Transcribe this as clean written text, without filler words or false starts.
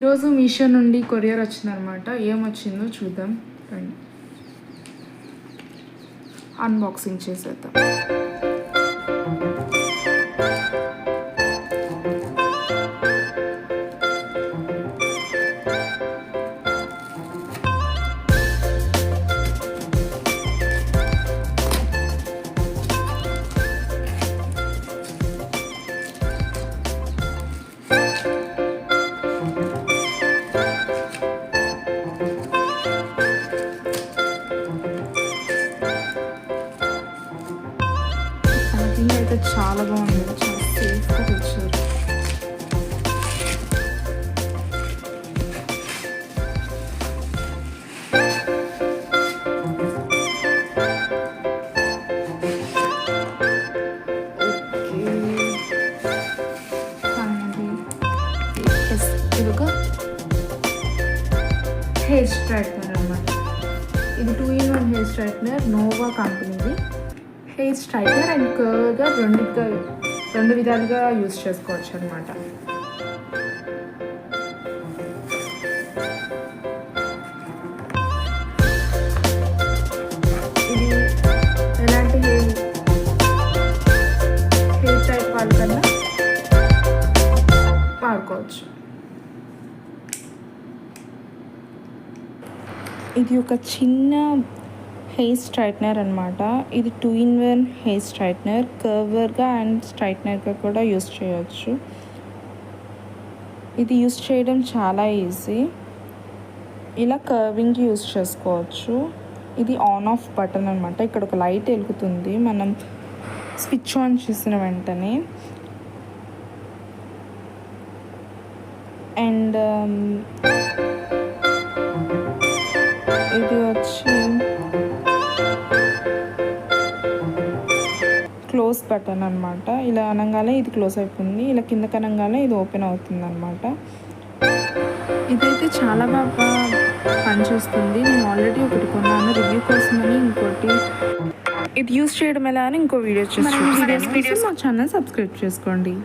ఈరోజు మీషో నుండి కొరియర్ వచ్చిందనమాట. ఏమొచ్చిందో చూద్దాం రండి. అన్బాక్సింగ్ చేసేద్దాం. ప్యాకింగ్ అయితే చాలా బాగుంది, చాలా సేఫ్గా తెచ్చారు. ఇదొక హెయిర్ స్ట్రైట్నర్ అనమాట. ఇది 2-in-1 హెయిర్ స్ట్రైట్నర్, నోవా కంపెనీది. హెయిర్ స్ట్రైట్నర్ అండ్ కర్వ్గా రెండు విధాలుగా యూజ్ చేసుకోవచ్చు అనమాట. ఇది ఎలాంటి హెయిర్ టైప్ వాళ్ళకన్నా వాడుకోవచ్చు. ఇది ఒక చిన్న హెయిర్ స్ట్రైట్నర్ అనమాట. ఇది 2-in-1 హెయిర్ స్ట్రైట్నర్, కర్వర్గా అండ్ స్ట్రైట్నర్గా కూడా యూస్ చేయవచ్చు. ఇది యూస్ చేయడం చాలా ఈజీ. ఇలా కర్వింగ్కి యూస్ చేసుకోవచ్చు. ఇది ఆన్ ఆఫ్ బటన్ అనమాట. ఇక్కడ ఒక లైట్ వెలుగుతుంది మనం స్విచ్ ఆన్ చేసిన వెంటనే. అండ్ ఇది వచ్చి క్లోజ్ బటన్ అనమాట. ఇలా అనగానే ఇది క్లోజ్ అయిపోతుంది, ఇలా కిందకి అనగానే ఇది ఓపెన్ అవుతుంది అనమాట. ఇదైతే చాలా బాగా పనిచేస్తుంది. నేను ఆల్రెడీ ఒకటి కొన్నాను రివ్యూ కోసమని. ఇంకోటి ఇది యూస్ చేయడం ఎలా అని ఇంకో వీడియో చేసి మా ఛానల్ సబ్స్క్రైబ్ చేసుకోండి.